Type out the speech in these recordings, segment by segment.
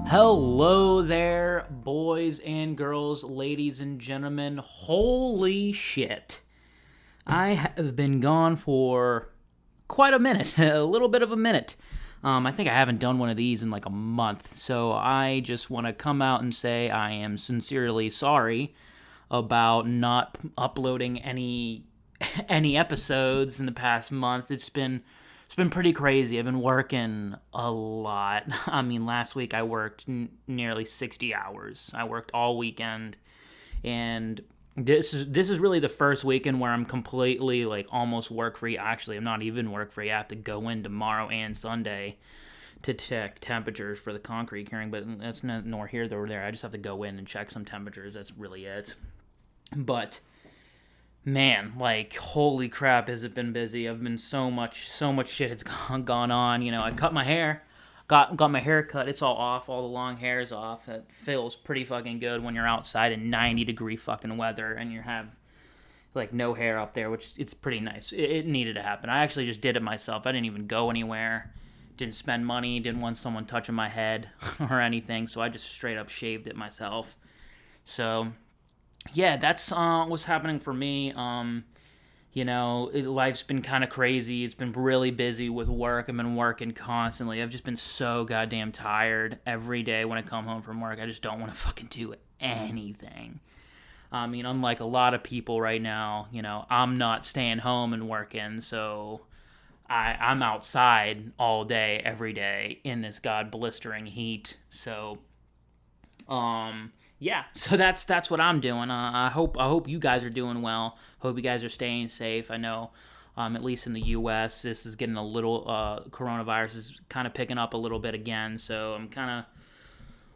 Hello there, boys and girls, ladies and gentlemen. Holy shit. I have been gone for quite a minute, a little bit of a minute. I think I haven't done one of these in like a month, so I just want to come out and say I am sincerely sorry about not uploading any episodes in the past month. It's been pretty crazy. I've been working a lot. I mean, last week I worked nearly 60 hours. I worked all weekend, and this is really the first weekend where I'm completely like almost work free. Actually, I'm not even work free. I have to go in tomorrow and Sunday to check temperatures for the concrete curing, but that's nor here nor there. I just have to go in and check some temperatures. That's really it. But man, like, holy crap, has it been busy. I've been so much shit has gone on. You know, I cut my hair, got my hair cut. It's all off, all the long hair is off. It feels pretty fucking good when you're outside in 90-degree fucking weather and you have like no hair up there, which it's pretty nice. It needed to happen. I actually just did it myself. I didn't even go anywhere, didn't spend money, didn't want someone touching my head or anything, so I just straight up shaved it myself. So yeah, that's what's happening for me. Life's been kind of crazy. It's been really busy with work. I've been working constantly. I've just been so goddamn tired every day when I come home from work. I just don't want to fucking do anything. I mean, unlike a lot of people right now, I'm not staying home and working, so I'm outside all day, every day in this god blistering heat. So, yeah, so that's what I'm doing. I hope you guys are doing well. Hope you guys are staying safe. I know, at least in the U.S., this is getting a little coronavirus is kind of picking up a little bit again. So I'm kind of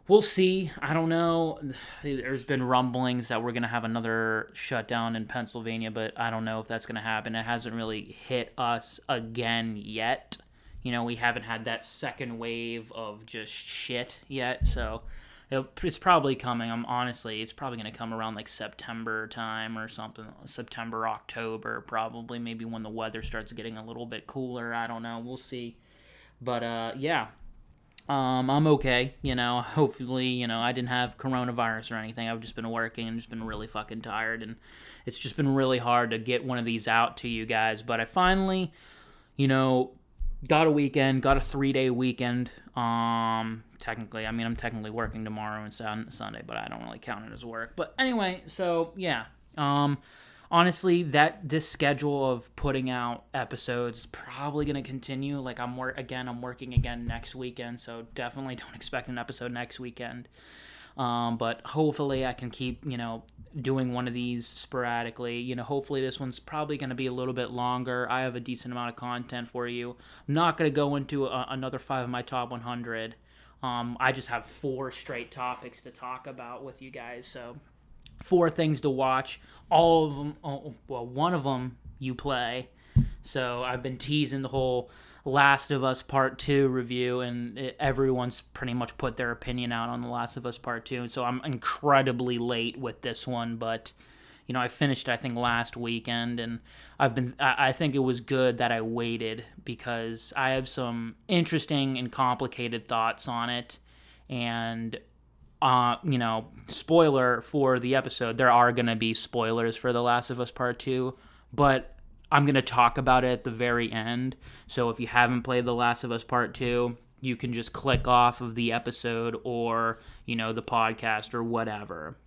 we'll see. I don't know. There's been rumblings that we're gonna have another shutdown in Pennsylvania, but I don't know if that's gonna happen. It hasn't really hit us again yet. We haven't had that second wave of just shit yet, so it's probably coming. It's probably going to come around like September time or something. September, October, probably. Maybe when the weather starts getting a little bit cooler. I don't know. We'll see. But yeah, I'm okay. Hopefully, I didn't have coronavirus or anything. I've just been working and just been really fucking tired, and it's just been really hard to get one of these out to you guys. But I finally, got a 3-day weekend. Technically, I'm technically working tomorrow and Sunday, but I don't really count it as work. But anyway, so yeah. Honestly, this schedule of putting out episodes is probably gonna continue. Like I'm working again next weekend, so definitely don't expect an episode next weekend. But hopefully I can keep, doing one of these sporadically. Hopefully this one's probably going to be a little bit longer. I have a decent amount of content for you. I'm not going to go into another 5 of my top 100. I just have 4 straight topics to talk about with you guys. So 4 things to watch. All of them, one of them you play. So I've been teasing the whole Last of Us Part 2 review, and everyone's pretty much put their opinion out on The Last of Us Part 2, and so I'm incredibly late with this one, but, I finished, I think, last weekend, and I think it was good that I waited, because I have some interesting and complicated thoughts on it, and, spoiler for the episode, there are going to be spoilers for The Last of Us Part 2, but I'm going to talk about it at the very end. So if you haven't played The Last of Us Part 2, you can just click off of the episode or, the podcast or whatever.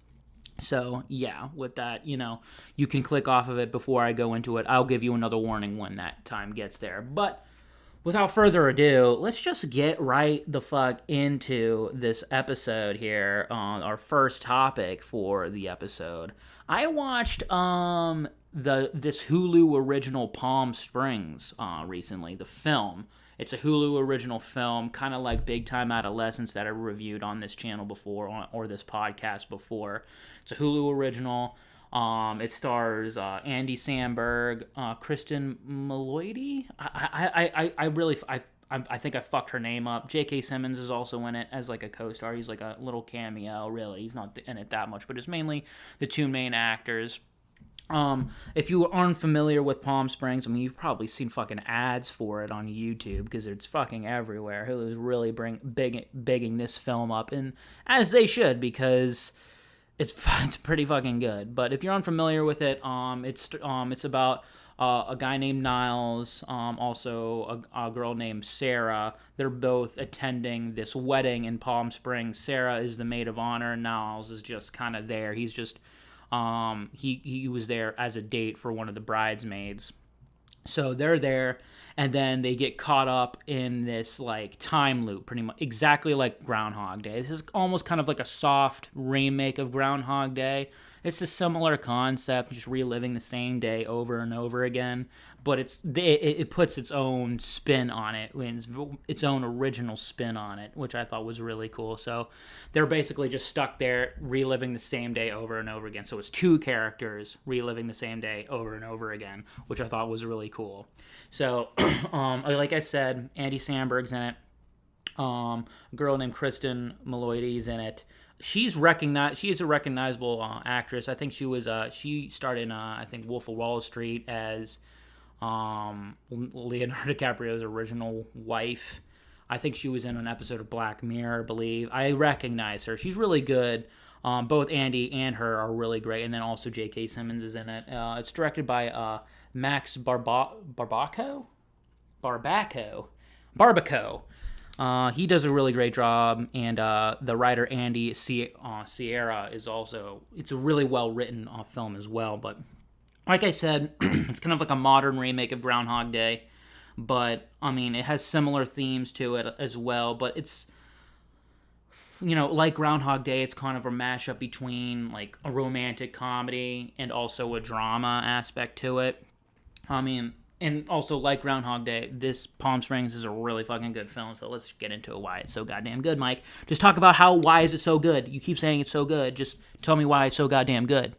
So, yeah, with that, you can click off of it before I go into it. I'll give you another warning when that time gets there. But without further ado, let's just get right the fuck into this episode here on our first topic for the episode. I watched this Hulu original Palm Springs recently, the film. It's a Hulu original film, kind of like Big Time Adolescence that I reviewed on this channel before, or this podcast before. It's a Hulu original. It stars Andy Samberg, Kristen Miloy. I think I fucked her name up. J.K. Simmons is also in it as like a co-star. He's like a little cameo, really. He's not in it that much, but it's mainly the 2 main actors. If you aren't familiar with Palm Springs, I mean, you've probably seen fucking ads for it on YouTube because it's fucking everywhere. It was really bigging this film up, and as they should, because it's pretty fucking good. But if you're unfamiliar with it, it's about a guy named Niles, also a girl named Sarah. They're both attending this wedding in Palm Springs. Sarah is the maid of honor. Niles is just kind of there. He's just he was there as a date for one of the bridesmaids. So they're there, and then they get caught up in this like time loop, pretty much exactly like Groundhog Day. This is almost kind of like a soft remake of Groundhog Day. It's a similar concept, just reliving the same day over and over again, but it puts its own spin on it, its own original spin on it, which I thought was really cool. So they're basically just stuck there reliving the same day over and over again. So it's two characters reliving the same day over and over again, which I thought was really cool. So, like I said, Andy Samberg's in it. A girl named Kristen Miloides in it. She's recognized. She is a recognizable actress. I think she started in I think Wolf of Wall Street as Leonardo DiCaprio's original wife. I think she was in an episode of Black Mirror, I believe. I recognize her. She's really good. Both Andy and her are really great, and then also J.K. Simmons is in it. It's directed by Max Barbaco. He does a really great job, and the writer Andy Sierra is also. It's a really well written film as well. But like I said, it's kind of like a modern remake of Groundhog Day, but I mean it has similar themes to it as well. But it's like Groundhog Day, it's kind of a mashup between like a romantic comedy and also a drama aspect to it. I mean. And also, like Groundhog Day, this Palm Springs is a really fucking good film, so let's get into why it's so goddamn good, Mike. Just talk about why is it so good? You keep saying it's so good. Just tell me why it's so goddamn good.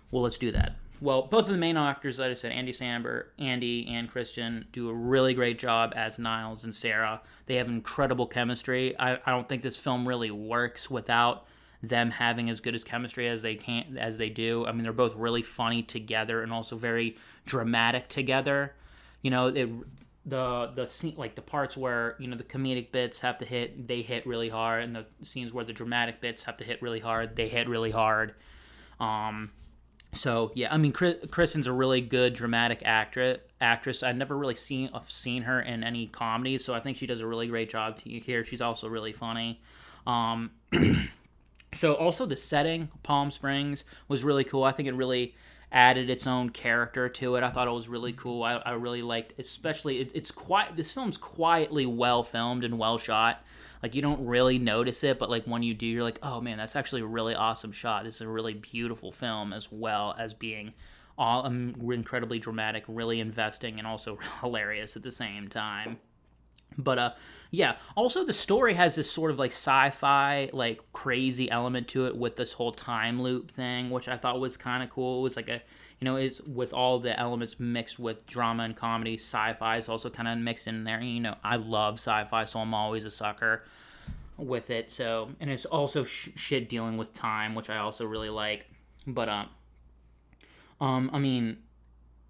Well, let's do that. Well, both of the main actors, like I said, Andy Samberg, Andy and Christian, do a really great job as Niles and Sarah. They have incredible chemistry. I don't think this film really works without them having as good as chemistry as they do. I mean, they're both really funny together and also very dramatic together. The scene, like the parts where the comedic bits have to hit, they hit really hard, and the scenes where the dramatic bits have to hit really hard, they hit really hard. So yeah, I mean, Kristen's a really good dramatic actress. I've never really seen her in any comedy, so I think she does a really great job here. She's also really funny. So also the setting, Palm Springs, was really cool. I think it really added its own character to it. I thought it was really cool. I really liked, especially, it's quiet. This film's quietly well filmed and well shot. Like, you don't really notice it, but like when you do, you're like, oh man, that's actually a really awesome shot. This is a really beautiful film, as well as being all incredibly dramatic, really investing, and also hilarious at the same time. But yeah, also the story has this sort of like sci-fi, like crazy element to it with this whole time loop thing, which I thought was kind of cool. It was like it's with all the elements mixed with drama and comedy. Sci-fi is also kind of mixed in there. I love sci-fi, so I'm always a sucker with it. So, and it's also shit dealing with time, which I also really like. But I mean,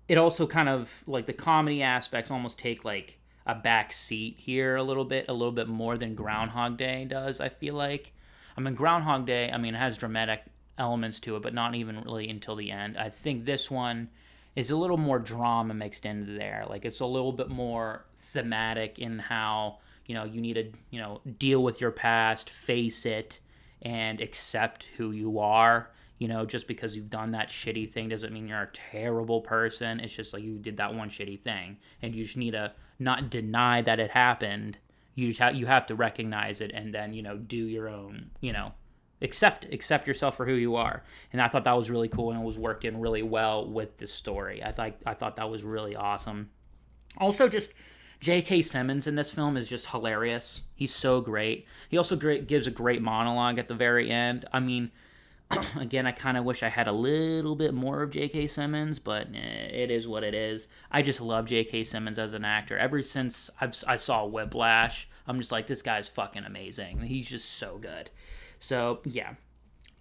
it also kind of like the comedy aspects almost take like a back seat here a little bit more than Groundhog Day does, I feel like. I mean, Groundhog Day, it has dramatic elements to it, but not even really until the end. I think this one is a little more drama mixed into there. Like, it's a little bit more thematic in how, you need to, deal with your past, face it, and accept who you are. Just because you've done that shitty thing doesn't mean you're a terrible person. It's just like you did that one shitty thing, and you just need to not deny that it happened. You have to recognize it, and then do your own, accept yourself for who you are. And I thought that was really cool, and it was working really well with the story. I thought that was really awesome. Also, just J.K. Simmons in this film is just hilarious. He's so great. He also gives a great monologue at the very end. I mean, again, I kind of wish I had a little bit more of J.K. Simmons, but it is what it is. I just love J.K. Simmons as an actor. Ever since I saw Whiplash, I'm just like, this guy's fucking amazing. He's just so good. So, yeah.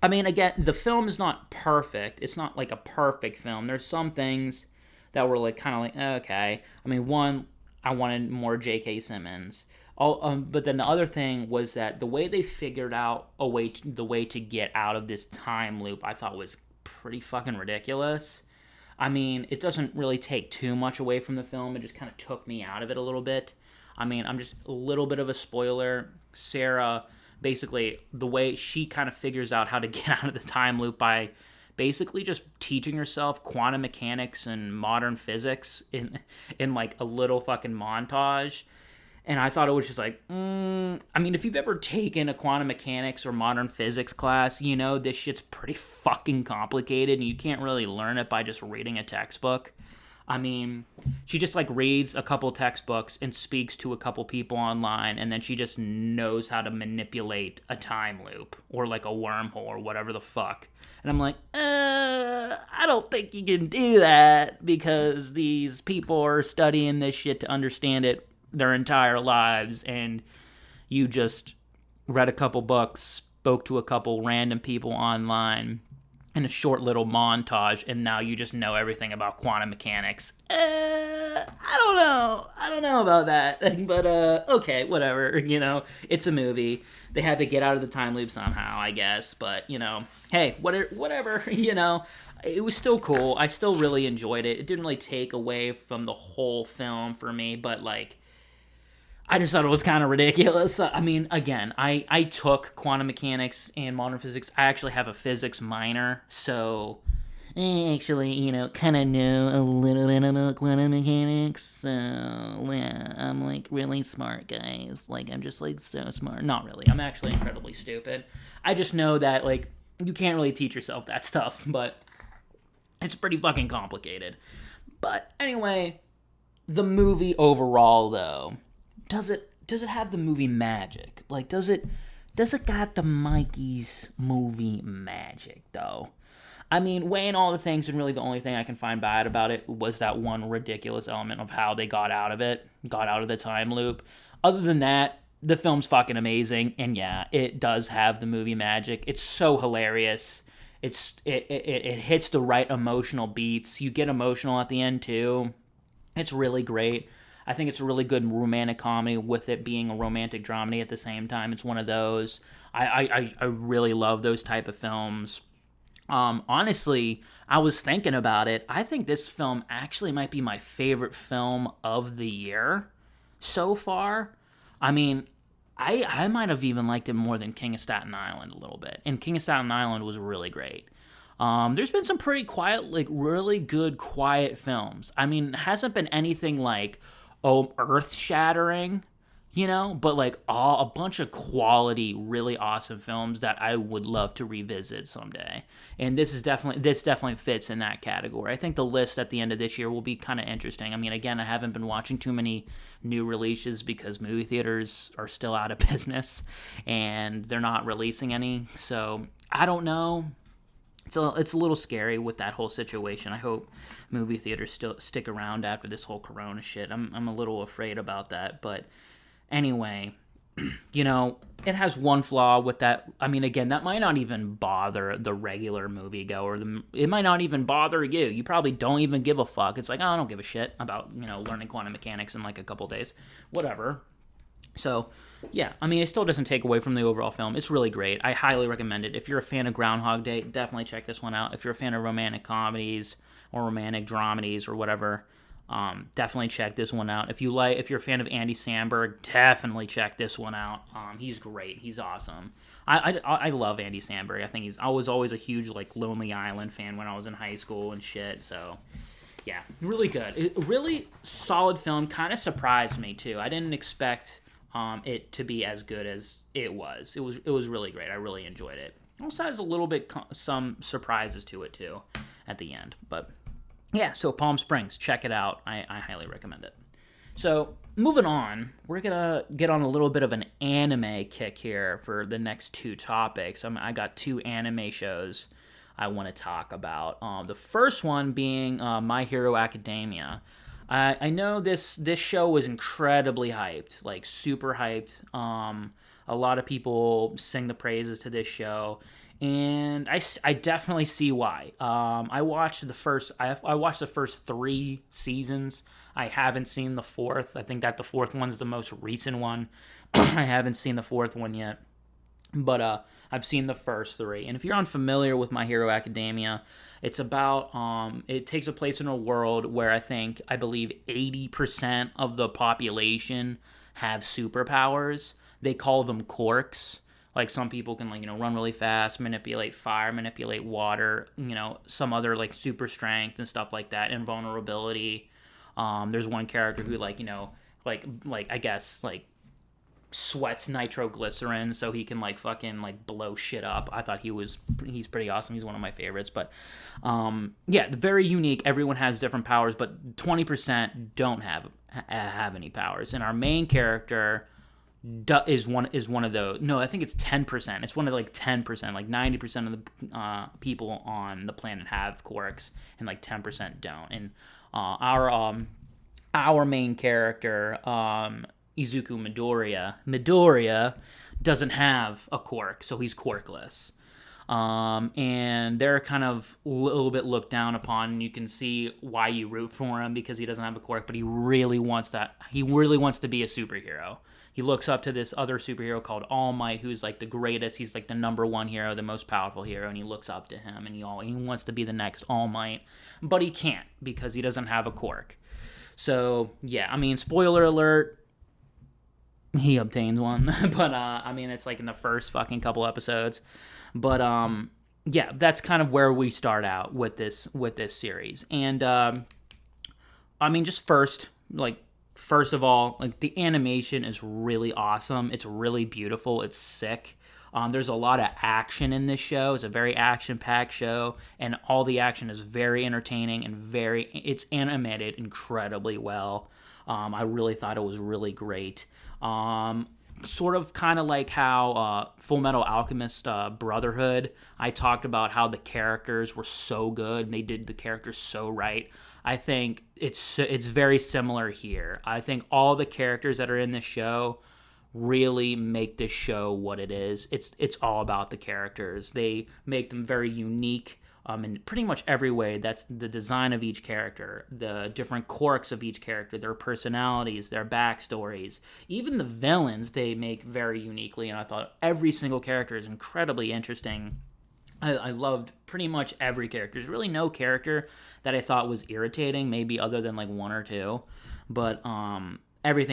I mean, again, the film is not perfect. It's not like a perfect film. There's some things that were like kind of like okay. I mean, one, I wanted more J.K. Simmons. But then the other thing was that the way they figured out the way to get out of this time loop, I thought was pretty fucking ridiculous. I mean, it doesn't really take too much away from the film. It just kind of took me out of it a little bit. I mean, I'm just a little bit of a spoiler. Sarah, basically, the way she kind of figures out how to get out of the time loop by basically just teaching herself quantum mechanics and modern physics in like a little fucking montage. And I thought it was just like, I mean, if you've ever taken a quantum mechanics or modern physics class, you know this shit's pretty fucking complicated, and you can't really learn it by just reading a textbook. I mean, she just like reads a couple textbooks and speaks to a couple people online, and then she just knows how to manipulate a time loop or like a wormhole or whatever the fuck. And I'm like, I don't think you can do that because these people are studying this shit to understand it their entire lives, and you just read a couple books, spoke to a couple random people online in a short little montage, and now you just know everything about quantum mechanics. I don't know about that, but okay, whatever. You know, it's a movie. They had to get out of the time loop somehow, I guess. But you know, hey, whatever. You know, it was still cool. I still really enjoyed it. It didn't really take away from the whole film for me, but like, I just thought it was kind of ridiculous. I mean, again, I took quantum mechanics and modern physics. I actually have a physics minor, so I actually, you know, kind of know a little bit about quantum mechanics. So, yeah, I'm like really smart, guys. Like, I'm just like so smart. Not really. I'm actually incredibly stupid. I just know that, like, you can't really teach yourself that stuff, but it's pretty fucking complicated. But anyway, the movie overall, though, does it have the movie magic? Like, does it got the Mikey's movie magic, though? I mean, weighing all the things, and really the only thing I can find bad about it was that one ridiculous element of how they got out of the time loop. Other than that, the film's fucking amazing, and yeah, it does have the movie magic. It's so hilarious. It hits the right emotional beats. You get emotional at the end, too. It's really great. I think it's a really good romantic comedy with it being a romantic dramedy at the same time. It's one of those. I really love those type of films. Honestly, I was thinking about it. I think this film actually might be my favorite film of the year so far. I mean, I might have even liked it more than King of Staten Island a little bit. And King of Staten Island was really great. There's been some pretty quiet, like really good quiet films. I mean, it hasn't been anything like, earth-shattering, you know, but like a bunch of quality, really awesome films that I would love to revisit someday. And this definitely fits in that category. I think the list at the end of this year will be kind of interesting. I mean, again, I haven't been watching too many new releases because movie theaters are still out of business and they're not releasing any. So I don't know. It's a little scary with that whole situation. I hope movie theaters still stick around after this whole corona shit. I'm a little afraid about that. But anyway, you know, it has one flaw with that. I mean, again, that might not even bother the regular moviegoer. It might not even bother you. You probably don't even give a fuck. It's like, oh, I don't give a shit about, you know, learning quantum mechanics in like a couple days. Whatever. So, yeah, I mean, it still doesn't take away from the overall film. It's really great. I highly recommend it. If you're a fan of Groundhog Day, definitely check this one out. If you're a fan of romantic comedies or romantic dramedies or whatever, definitely check this one out. If you're a fan of Andy Samberg, definitely check this one out. He's great. He's awesome. I love Andy Samberg. I was always a huge like Lonely Island fan when I was in high school and shit. So yeah, really good. Really solid film. Kind of surprised me too. I didn't expect it to be as good as it was. It was really great. I really enjoyed it. Also has a little bit some surprises to it too at the end. But yeah, so Palm Springs, check it out. I highly recommend it. So moving on, we're gonna get on a little bit of an anime kick here for the next two topics. I got two anime shows I want to talk about. The first one being My Hero Academia. I know this show was incredibly hyped, like super hyped. A lot of people sing the praises to this show. and I definitely see why. I watched I watched the first 3 seasons. I haven't seen the fourth. I think that the fourth one's the most recent one. I haven't seen the fourth one yet, but I've seen the first 3. And if you're unfamiliar with My Hero Academia, it's about it takes a place in a world where I believe 80% of the population have superpowers. They call them quirks. Like some people can run really fast, manipulate fire, manipulate water, some other like super strength and stuff like that, invulnerability. There's one character who I guess like sweats nitroglycerin so he can like fucking like blow shit up. I thought he's pretty awesome. He's one of my favorites. But yeah, very unique. Everyone has different powers, but 20% don't have any powers. And our main character is one of those. No, I think it's 10%. It's one of like 10%. Like 90% of the people on the planet have quirks, and like 10% don't. And our main character, Izuku Midoriya doesn't have a quirk, so he's quirkless. And they're kind of a little bit looked down upon, and you can see why you root for him because he doesn't have a quirk, but he really wants to be a superhero. He looks up to this other superhero called All Might, who's like the greatest. He's like the number one hero, the most powerful hero, and he looks up to him, and he wants to be the next All Might, but he can't because he doesn't have a quirk. So yeah, I mean, spoiler alert, he obtains one, but I mean, it's like in the first fucking couple episodes. But yeah, that's kind of where we start out with this series. And I mean, just first of all, like the animation is really awesome. It's really beautiful. It's sick. There's a lot of action in this show. It's a very action-packed show, and all the action is very entertaining and it's animated incredibly well. I really thought it was really great. Sort of kind of like how Full Metal Alchemist Brotherhood, I talked about how the characters were so good and they did the characters so right. I think it's very similar here. I think all the characters that are in this show really make this show what it is. It's all about the characters. They make them very unique in pretty much every way. That's the design of each character, the different quirks of each character, their personalities, their backstories, even the villains they make very uniquely. And I thought every single character is incredibly interesting. I loved pretty much every character. There's really no character that I thought was irritating, maybe other than like one or two. But every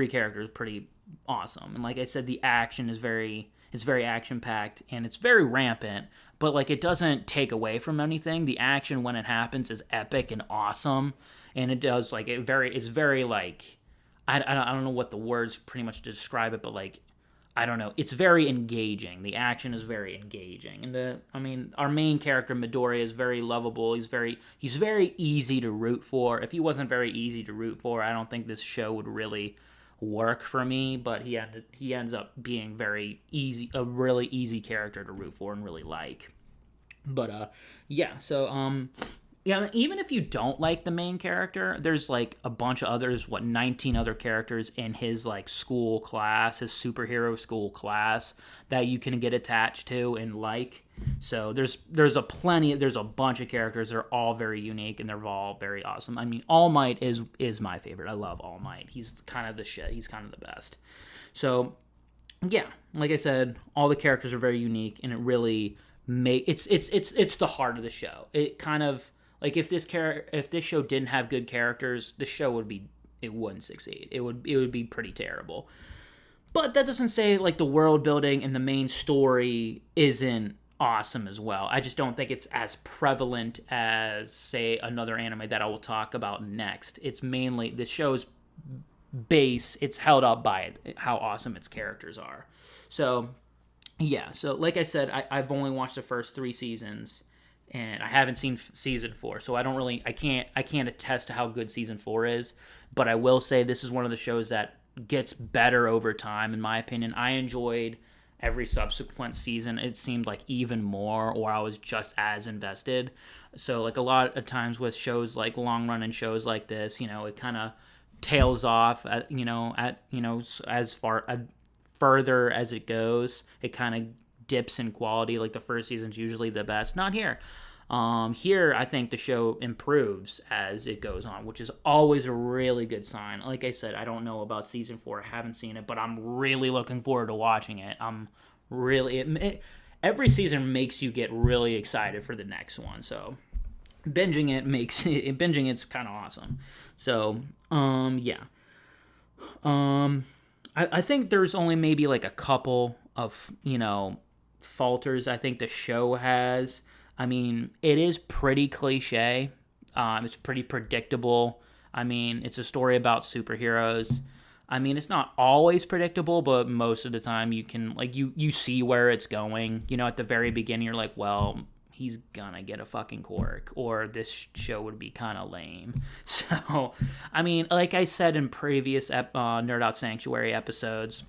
character is pretty awesome. And like I said, the action is very action packed and it's very rampant, but like it doesn't take away from anything. The action when it happens is epic and awesome, and it does like it's very like I don't know what the words pretty much describe it, but like I don't know, it's very engaging. The action is very engaging, and our main character Midoriya is very lovable. He's very easy to root for. If he wasn't very easy to root for, I don't think this show would really work for me, but he ends up being a really easy character to root for and really like. But yeah, so yeah, even if you don't like the main character, there's like a bunch of others, 19 other characters in his like school class, his superhero school class that you can get attached to and like. So there's a bunch of characters. They're all very unique and they're all very awesome. I mean, All Might is my favorite. I love All Might. He's kind of the shit. He's kind of the best. So yeah, like I said, all the characters are very unique, and it really it's the heart of the show. It kind of like if this show didn't have good characters, the show wouldn't succeed. It would be pretty terrible. But that doesn't say like the world building and the main story isn't awesome as well. I just don't think it's as prevalent as, say, another anime that I will talk about next. It's mainly the show's base. It's held up by how awesome its characters are. So yeah. So like I said, I've only watched the first 3 seasons. And I haven't seen season 4, so I can't attest to how good season 4 is. But I will say this is one of the shows that gets better over time, in my opinion. I enjoyed every subsequent season. It seemed like even more, or I was just as invested. So like a lot of times with shows like long running shows like this, it kind of tails off as further as it goes. It kind of dips in quality. Like the first season's usually the best. Not here. Here, I think the show improves as it goes on, which is always a really good sign. Like I said, I don't know about season 4. I haven't seen it, but I'm really looking forward to watching it. Every season makes you get really excited for the next one. So binging it's kind of awesome. So, yeah. I think there's only maybe like a couple of, falters I think the show has. I mean, it is pretty cliche. It's pretty predictable. I mean, it's a story about superheroes. I mean, it's not always predictable, but most of the time you can, like, you see where it's going. At the very beginning, you're like, well, he's gonna get a fucking quirk, or this show would be kind of lame. So, I mean, like I said in previous Nerd Out Sanctuary episodes,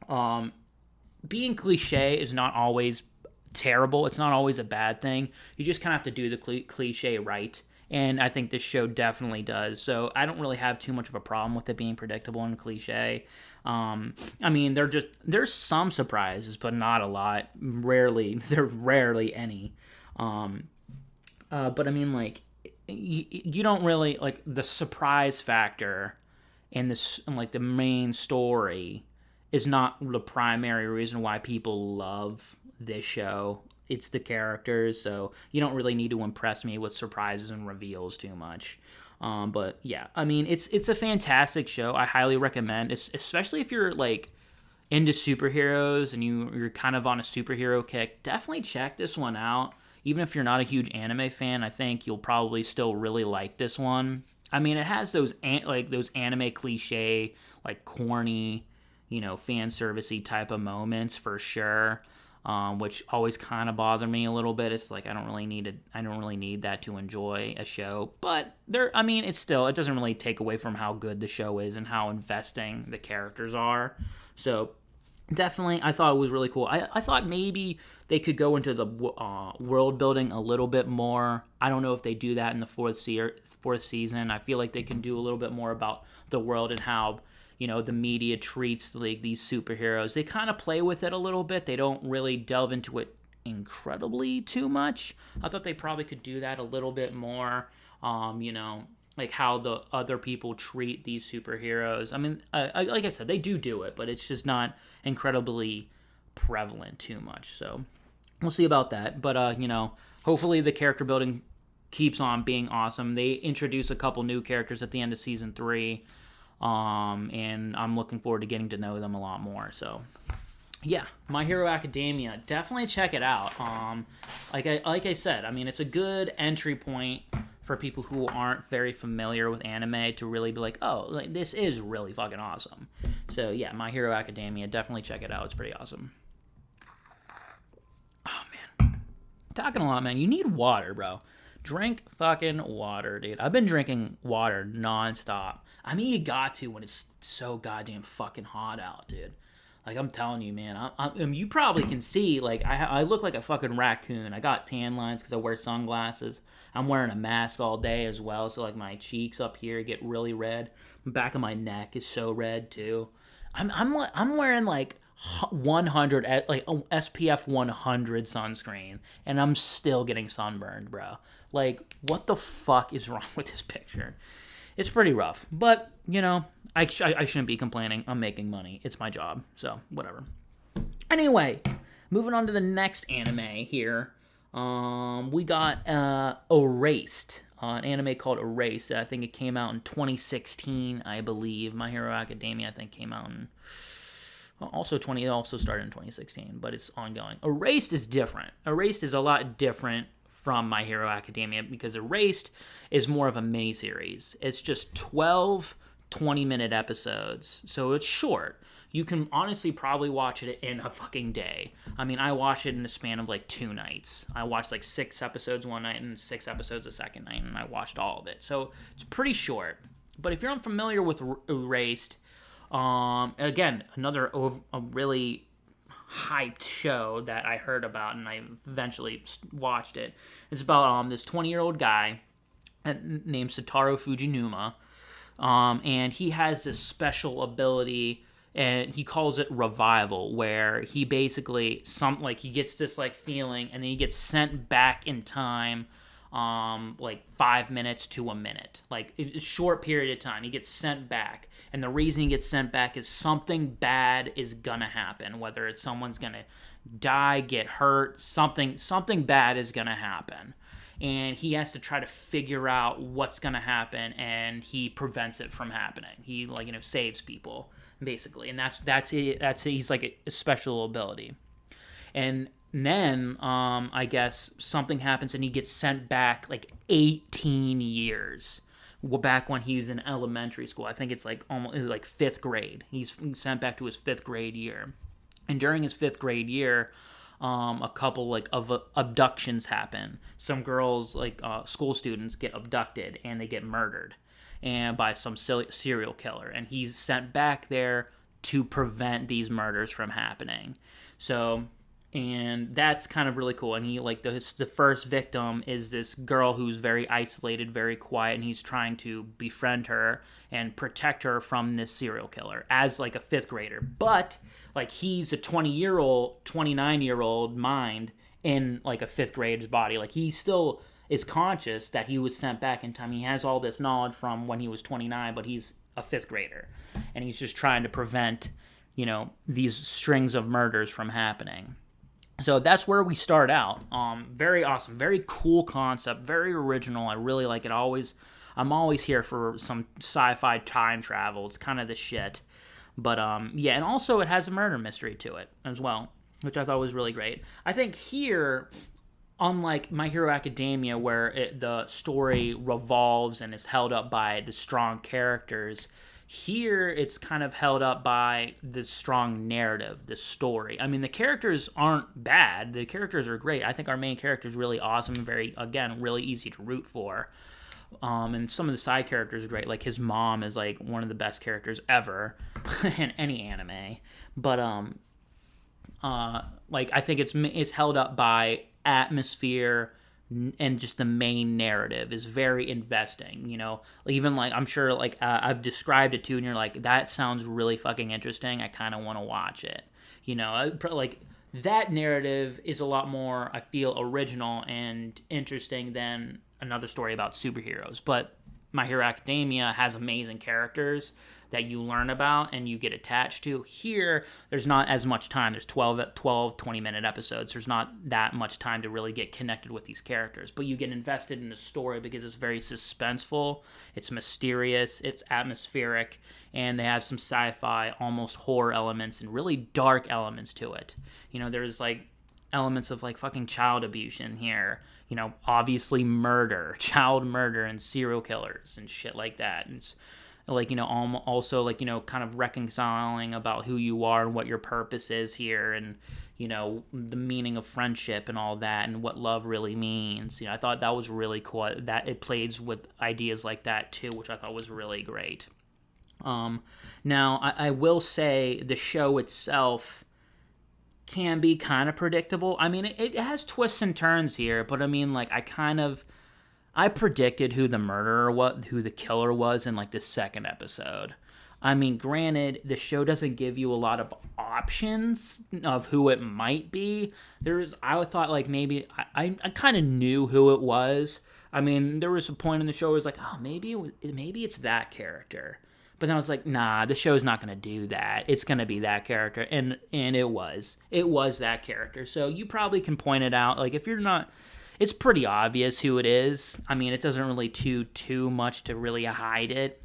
being cliche is not always terrible. It's not always a bad thing. You just kind of have to do the cliche right. And I think this show definitely does. So I don't really have too much of a problem with it being predictable and cliche. I mean, there's some surprises, but not a lot. There's rarely any. But I mean, like, you don't really, like, the surprise factor in this, like, the main story is not the primary reason why people love this show. It's the characters, so you don't really need to impress me with surprises and reveals too much. But yeah, I mean, it's a fantastic show. I highly recommend, especially if you're like into superheroes and you're kind of on a superhero kick. Definitely check this one out. Even if you're not a huge anime fan, I think you'll probably still really like this one. I mean, it has those anime cliche, like corny, fan servicey type of moments for sure. Which always kind of bother me a little bit. It's like I don't really need that to enjoy a show. But it doesn't really take away from how good the show is and how investing the characters are. So definitely, I thought it was really cool. I thought maybe they could go into the world building a little bit more. I don't know if they do that in the fourth season. I feel like they can do a little bit more about the world and how the media treats like these superheroes. They kind of play with it a little bit. They don't really delve into it incredibly too much. I thought they probably could do that a little bit more. Like how the other people treat these superheroes. I mean, like I said, they do it, but it's just not incredibly prevalent too much. So we'll see about that. But hopefully the character building keeps on being awesome. They introduce a couple new characters at the end of season 3. And I'm looking forward to getting to know them a lot more. So, yeah, My Hero Academia, definitely check it out. Like I said, I mean, it's a good entry point for people who aren't very familiar with anime to really be like, oh, like this is really fucking awesome. So yeah, My Hero Academia, definitely check it out. It's pretty awesome. Oh man, talking a lot, man. You need water, bro. Drink fucking water, dude. I've been drinking water nonstop. I mean, you got to when it's so goddamn fucking hot out, dude. Like, I'm telling you, man. You probably can see, like, I look like a fucking raccoon. I got tan lines because I wear sunglasses. I'm wearing a mask all day as well, so, like, my cheeks up here get really red. The back of my neck is so red, too. I'm wearing, like, 100, like, SPF 100 sunscreen, and I'm still getting sunburned, bro. Like, what the fuck is wrong with this picture? It's pretty rough, but, I shouldn't be complaining. I'm making money. It's my job, so whatever. Anyway, moving on to the next anime here. We got Erased, an anime called Erased. I think it came out in 2016, I believe. My Hero Academia, I think, came out in... It also started in 2016, but it's ongoing. Erased is different. Erased is a lot different from My Hero Academia because Erased is more of a miniseries. It's just 12 20-minute episodes, so it's short. You can honestly probably watch it in a fucking day. I mean, I watched it in the span of like 2 nights. I watched like 6 episodes one night and 6 episodes the second night, and I watched all of it. So it's pretty short. But if you're unfamiliar with Erased, again, a really hyped show that I heard about and I eventually watched it. It's about this 20-year-old guy named Satoru Fujinuma, and he has this special ability and he calls it revival, where he basically he gets this like feeling, and then he gets sent back in time, like 5 minutes to a minute, like a short period of time. He gets sent back, and the reason he gets sent back is something bad is gonna happen, whether it's someone's gonna die, get hurt, something bad is gonna happen, and he has to try to figure out what's gonna happen, and he prevents it from happening. He saves people basically, and that's it. He's like a special ability. And then I guess something happens, and he gets sent back like 18 years. Well, back when he was in elementary school. I think it's like almost like 5th grade. He's sent back to his 5th grade year. And during his 5th grade year, a couple of abductions happen. Some girls, school students, get abducted, and they get murdered and by some serial killer, and he's sent back there to prevent these murders from happening. So, and that's kind of really cool. And he the first victim is this girl who's very isolated, very quiet, and he's trying to befriend her and protect her from this serial killer as like a 5th grader. But he's a 29-year-old mind in like a 5th grader's body. Like, he still is conscious that he was sent back in time. He has all this knowledge from when he was 29, but he's a 5th grader, and he's just trying to prevent, these strings of murders from happening. So that's where we start out. Very awesome, very cool concept, very original. I really like it. I'm always here for some sci-fi time travel. It's kind of the shit. But yeah, and also it has a murder mystery to it as well, which I thought was really great. I think here, unlike My Hero Academia, where the story revolves and is held up by the strong characters, here it's kind of held up by the strong narrative, the story. I mean, the characters aren't bad. The characters are great. I think our main character is really awesome and really easy to root for. And some of the side characters are great. Like, his mom is like one of the best characters ever in any anime. But I think it's held up by atmosphere, and just the main narrative is very investing. Even I'm sure I've described it to you, and you're like, that sounds really fucking interesting. I kind of want to watch it. That narrative is a lot more, I feel, original and interesting than another story about superheroes. But My Hero Academia has amazing characters that you learn about and you get attached to. Here, there's not as much time. There's 12 20-minute episodes. There's not that much time to really get connected with these characters. But you get invested in the story because it's very suspenseful, it's mysterious, it's atmospheric, and they have some sci-fi, almost horror elements and really dark elements to it. There's elements of fucking child abuse in here. Obviously murder, child murder, and serial killers and shit like that. And it's also kind of reconciling about who you are and what your purpose is here, and the meaning of friendship and all that, and what love really means. I thought that was really cool, that it plays with ideas like that too, which I thought was really great. Now I will say the show itself can be kind of predictable. I mean, it has twists and turns here, but I mean, I predicted who the killer was in the second episode. I mean, granted, the show doesn't give you a lot of options of who it might be. I thought maybe I kind of knew who it was. I mean, there was a point in the show where it was oh, maybe it's that character. But then I was like, nah, the show's not going to do that. It's going to be that character. And it was. It was that character. So you probably can point it out. If you're not, it's pretty obvious who it is. I mean, it doesn't really do too much to really hide it.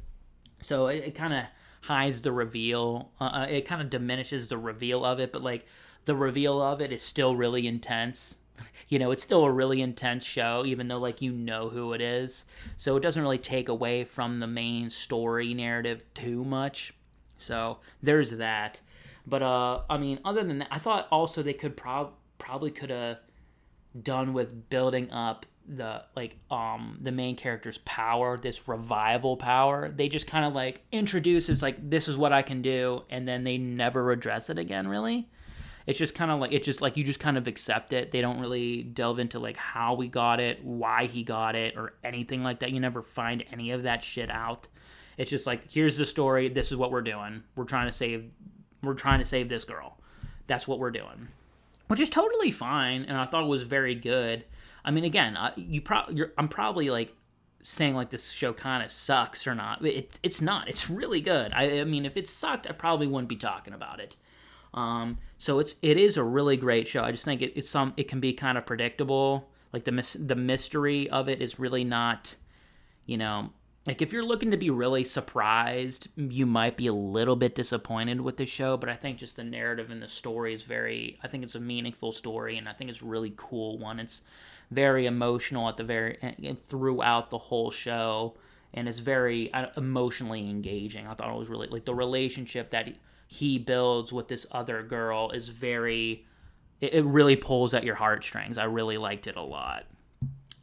So it kind of hides the reveal. It kind of diminishes the reveal of it. But the reveal of it is still really intense. It's still a really intense show, even though who it is. So it doesn't really take away from the main story narrative too much. So there's that. But I mean, other than that, I thought also they could probably could have done with building up the main character's power, this revival power. They just kind of introduce it's this is what I can do, and then they never address it again, really. It's just kind of you just kind of accept it. They don't really delve into how we got it, why he got it, or anything like that. You never find any of that shit out. It's just here's the story. This is what we're doing. We're trying to save We're trying to save this girl. That's what we're doing. Which is totally fine, and I thought it was very good. I mean, again, I'm probably like saying like this show kind of sucks or not. It's not. It's really good. I mean, if it sucked, I probably wouldn't be talking about it. So it is a really great show. I just think it can be kind of predictable. Like the mystery of it is really not, like if you're looking to be really surprised, you might be a little bit disappointed with the show. But I think just the narrative and the story is I think it's a meaningful story, and I think it's a really cool one. It's very emotional throughout the whole show, and it's very emotionally engaging. I thought it was really like the relationship that he builds with this other girl is it really pulls at your heartstrings. I really liked it a lot.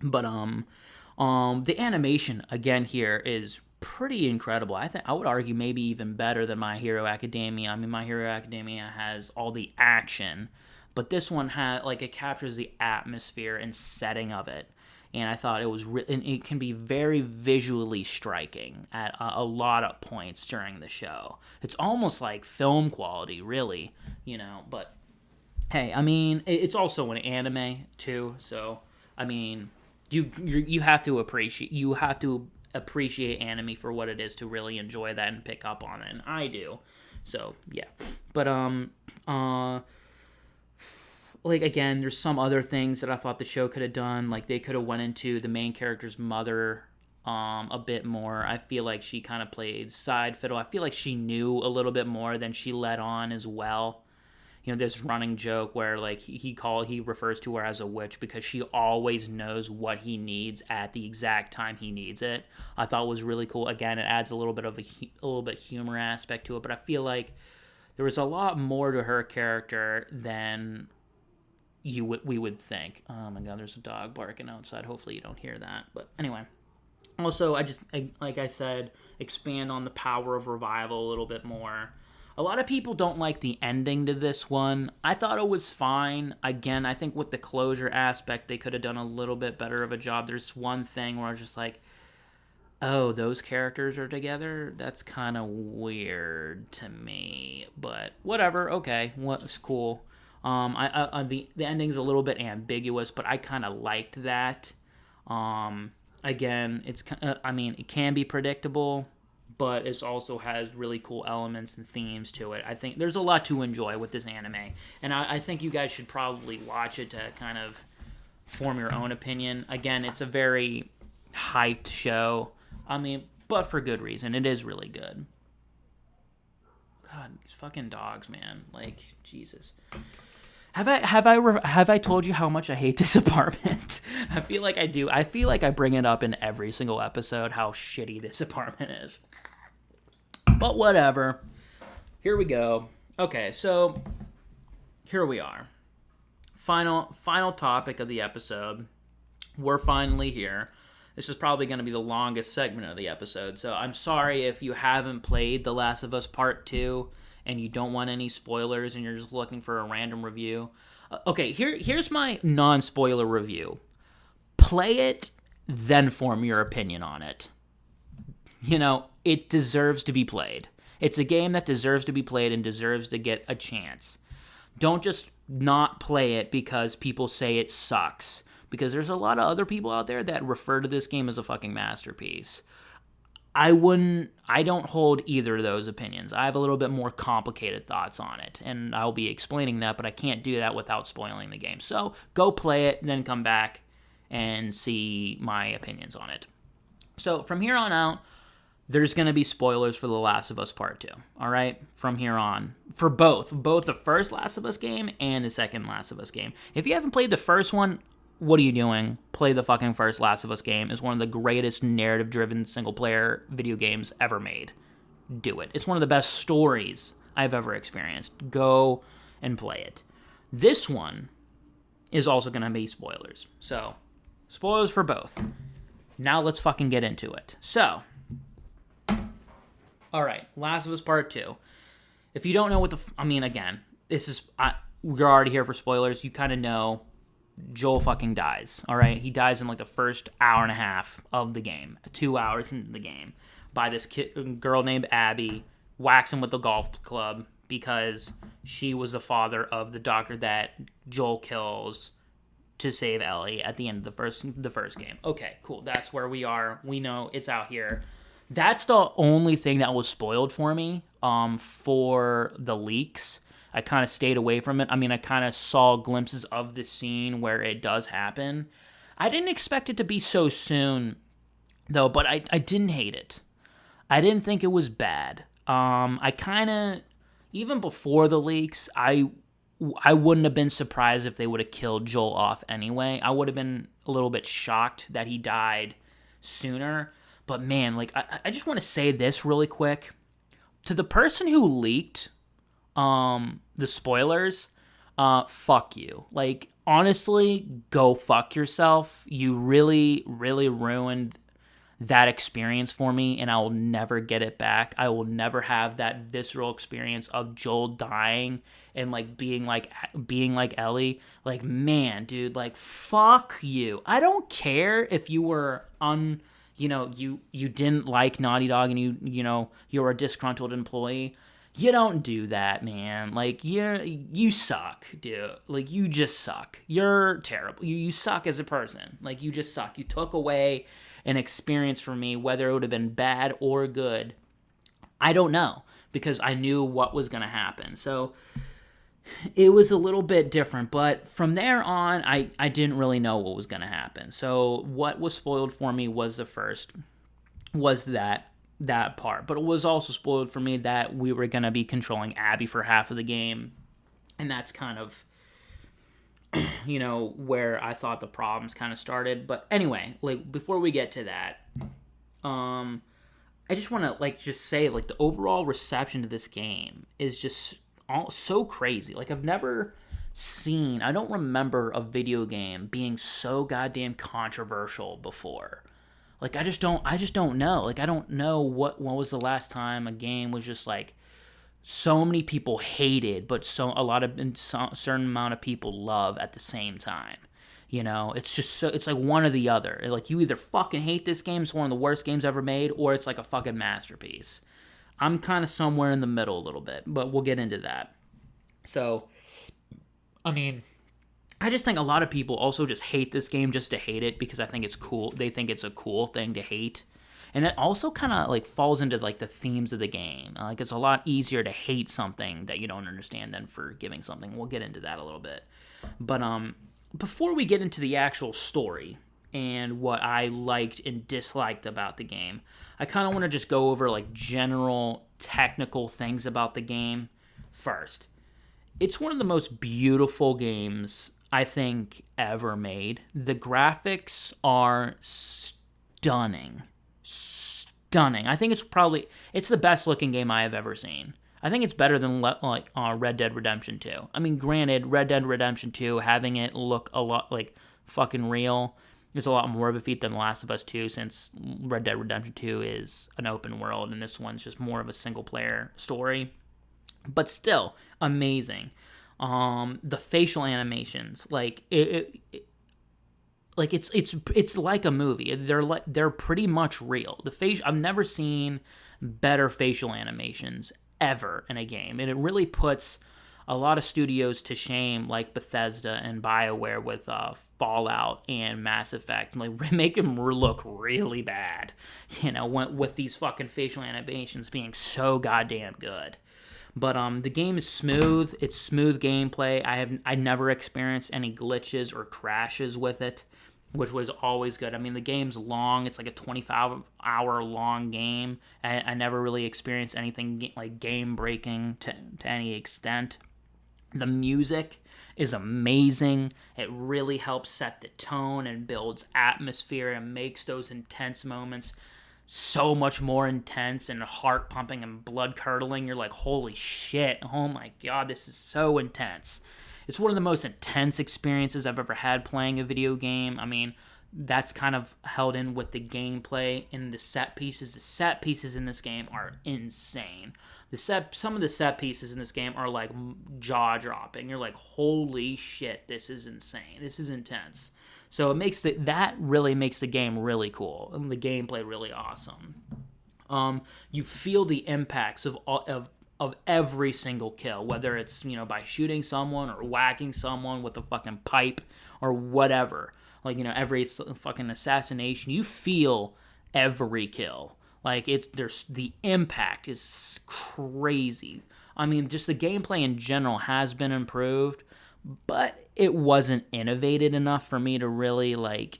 But the animation again here is pretty incredible. I would argue maybe even better than My Hero Academia. I mean, My Hero Academia has all the action, but this one it captures the atmosphere and setting of it. And I thought it can be very visually striking at a lot of points during the show. It's almost like film quality, really, but hey, I mean, it's also an anime too, so I mean, you have to appreciate anime for what it is to really enjoy that and pick up on it, and I do. So, yeah. But like again, there's some other things that I thought the show could have done. Like they could have went into the main character's mother a bit more. I feel like she kind of played side fiddle. I feel like she knew a little bit more than she let on as well. This running joke where like he refers to her as a witch because she always knows what he needs at the exact time he needs it. I thought was really cool. Again, it adds a little bit humor aspect to it, but I feel like there was a lot more to her character than we would think. Oh my god, there's a dog barking outside. Hopefully you don't hear that. But anyway. Also, like I said, expand on the power of revival a little bit more. A lot of people don't like the ending to this one. I thought it was fine. Again, I think with the closure aspect, they could have done a little bit better of a job. There's one thing where I was just like, oh, those characters are together? That's kind of weird to me. But whatever, okay, what's cool. The ending's a little bit ambiguous, but I kind of liked that. Again, it can be predictable, but it also has really cool elements and themes to it. I think there's a lot to enjoy with this anime, and I think you guys should probably watch it to kind of form your own opinion. Again, it's a very hyped show, but for good reason. It is really good. God, these fucking dogs, man. Like, Jesus. Have I told you how much I hate this apartment? I feel like I do. I feel like I bring it up in every single episode how shitty this apartment is. But whatever. Here we go. Okay, so here we are. Final topic of the episode. We're finally here. This is probably going to be the longest segment of the episode, so I'm sorry if you haven't played The Last of Us Part 2 and you don't want any spoilers and you're just looking for a random review. Okay, here's my non-spoiler review. Play it, then form your opinion on it. It deserves to be played. It's a game that deserves to be played and deserves to get a chance. Don't just not play it because people say it sucks. Because there's a lot of other people out there that refer to this game as a fucking masterpiece. I don't hold either of those opinions. I have a little bit more complicated thoughts on it, and I'll be explaining that, but I can't do that without spoiling the game. So go play it, then come back and see my opinions on it. So from here on out, there's going to be spoilers for The Last of Us Part 2, all right? From here on. For both the first Last of Us game and the second Last of Us game. If you haven't played the first one, what are you doing? Play the fucking first Last of Us game. It's one of the greatest narrative-driven single-player video games ever made. Do it. It's one of the best stories I've ever experienced. Go and play it. This one is also going to be spoilers. So, spoilers for both. Now let's fucking get into it. So, alright, Last of Us Part 2. If you don't know what again, we're already here for spoilers. You kind of know Joel fucking dies, all right? He dies in like the first hour and a half of the game, 2 hours into the game, by this girl named Abby, whacks him with the golf club because she was the father of the doctor that Joel kills to save Ellie at the end of the first game. Okay, cool. That's where we are. We know it's out here. That's the only thing that was spoiled for me for the leaks. I kind of stayed away from it. I mean, I kind of saw glimpses of the scene where it does happen. I didn't expect it to be so soon, though, but I didn't hate it. I didn't think it was bad. I kind of, even before the leaks, I wouldn't have been surprised if they would have killed Joel off anyway. I would have been a little bit shocked that he died sooner. But man, like, I just want to say this really quick. To the person who leaked the spoilers, fuck you. Like, honestly, go fuck yourself. You really, really ruined that experience for me, and I will never get it back. I will never have that visceral experience of Joel dying and like being like Ellie. Like, man, dude, like, fuck you. I don't care if you were you didn't like Naughty Dog and you were a disgruntled employee. You don't do that, man. Like, you suck, dude. Like, you just suck. You're terrible. You suck as a person. Like, you just suck. You took away an experience from me, whether it would have been bad or good. I don't know, because I knew what was going to happen. So it was a little bit different, but from there on, I didn't really know what was going to happen. So what was spoiled for me was that part, but it was also spoiled for me that we were going to be controlling Abby for half of the game, and that's kind of where I thought the problems kind of started. But anyway, like, before we get to that, I just want to just say, like, the overall reception to this game is just so crazy. Like, I don't remember a video game being so goddamn controversial before. Like, I just don't know. Like, I don't know what was the last time a game was just like so many people hated, but certain amount of people love at the same time. It's just it's like one or the other. Like, you either fucking hate this game, it's one of the worst games ever made, or it's like a fucking masterpiece. I'm kind of somewhere in the middle a little bit, but we'll get into that. So, I mean, I just think a lot of people also just hate this game just to hate it because I think it's cool. They think it's a cool thing to hate. And that also kind of like falls into like the themes of the game. Like, it's a lot easier to hate something that you don't understand than forgiving something. We'll get into that a little bit. But before we get into the actual story and what I liked and disliked about the game, I kind of want to just go over like general technical things about the game first. It's one of the most beautiful games I think ever made. The graphics are stunning. I think it's the best looking game I have ever seen. I think it's better than Red Dead Redemption 2. I mean, granted, Red Dead Redemption 2, having it look a lot like fucking real is a lot more of a feat than The Last of Us 2, since Red Dead Redemption 2 is an open world and this one's just more of a single player story. But still, amazing. The facial animations, like it's like a movie. They're pretty much real. I've never seen better facial animations ever in a game, and it really puts a lot of studios to shame, like Bethesda and BioWare with Fallout and Mass Effect, and like make them look really bad. With these fucking facial animations being so goddamn good. But the game is smooth. It's smooth gameplay. I never experienced any glitches or crashes with it, which was always good. I mean, the game's long. It's like a 25-hour long game. I never really experienced anything like game-breaking to any extent. The music is amazing. It really helps set the tone and builds atmosphere and makes those intense moments so much more intense and heart pumping and blood curdling. You're like, holy shit, oh my god, this is so intense. It's one of the most intense experiences I've ever had playing a video game. I mean, that's kind of held in with the gameplay and the set pieces. The set pieces in this game are insane. Some of the set pieces in this game are like jaw-dropping. You're like, holy shit, this is insane. This is intense. So that really makes the game really cool and the gameplay really awesome. You feel the impacts of of every single kill, whether it's, by shooting someone or whacking someone with a fucking pipe or whatever. Like, every fucking assassination, you feel every kill. Like, the impact is crazy. I mean, just the gameplay in general has been improved, but it wasn't innovated enough for me to really, like,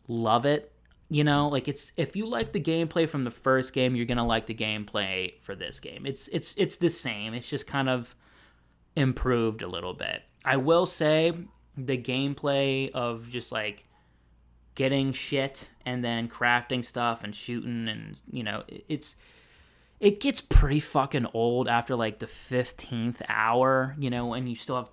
love it. Like, if you like the gameplay from the first game, you're gonna like the gameplay for this game. It's the same. It's just kind of improved a little bit. I will say the gameplay of just, like, getting shit and then crafting stuff and shooting and, it gets pretty fucking old after, like, the 15th hour, and you still have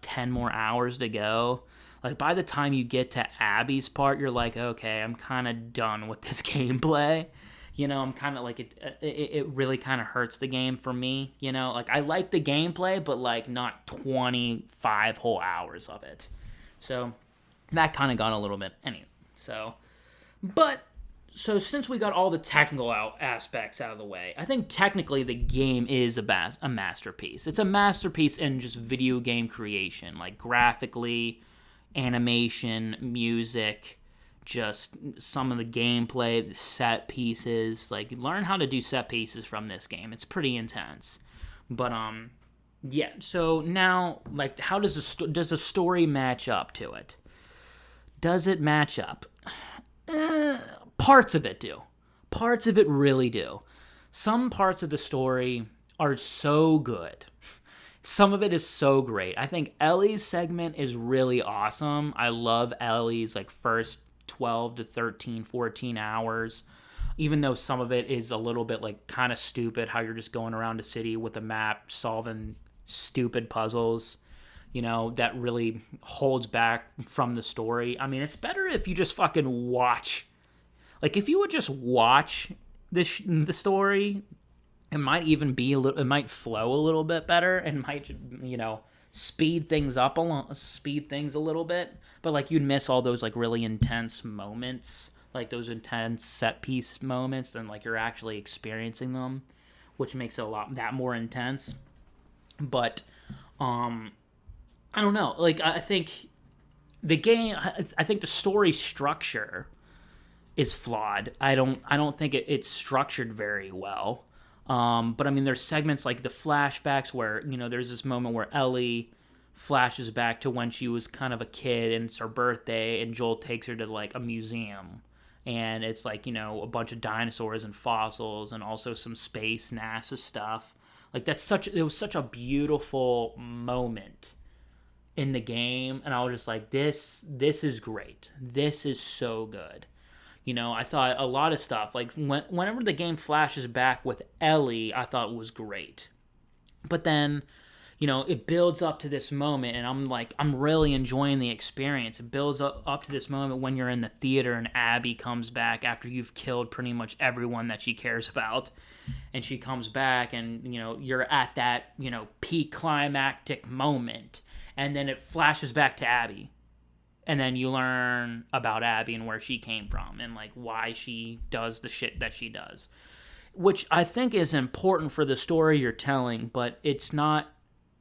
10 more hours to go. Like, by the time you get to Abby's part, you're like, okay, I'm kind of done with this gameplay. I'm kind of like, it really kind of hurts the game for me. Like, I like the gameplay, but, like, not 25 whole hours of it. So that kind of got a little bit anyway. So since we got all the technical aspects out of the way, I think technically the game is a masterpiece. It's a masterpiece in just video game creation, like graphically, animation, music, just some of the gameplay, the set pieces. Like, learn how to do set pieces from this game. It's pretty intense. But yeah. So now, like, how does the story match up to it? Does it match up? Parts of it do. Parts of it really do. Some parts of the story are so good. Some of it is so great. I think Ellie's segment is really awesome. I love Ellie's, like, first 12 to 13, 14 hours. Even though some of it is a little bit, like, kind of stupid, how you're just going around a city with a map solving stupid puzzles. That really holds back from the story. I mean, it's better if you just fucking watch. Like, if you would just watch the story, it might even be it might flow a little bit better and might, speed things a little bit. But, like, you'd miss all those, like, really intense moments, like those intense set piece moments, and, like, you're actually experiencing them, which makes it a lot that more intense. But, I don't know. Like, I think the game, I think the story structure is flawed. I don't think it's structured very well. But I mean, there's segments like the flashbacks where, there's this moment where Ellie flashes back to when she was kind of a kid and it's her birthday and Joel takes her to, like, a museum. And it's like, a bunch of dinosaurs and fossils and also some space NASA stuff. Like, it was such a beautiful moment in the game, and I was just like, this is great. This is so good. I thought a lot of stuff, like, whenever the game flashes back with Ellie, I thought it was great. But then, it builds up to this moment, and I'm really enjoying the experience. It builds up to this moment when you're in the theater and Abby comes back after you've killed pretty much everyone that she cares about. And she comes back, and, you're at that, peak climactic moment. And then it flashes back to Abby. And then you learn about Abby and where she came from and, like, why she does the shit that she does. Which I think is important for the story you're telling, but it's not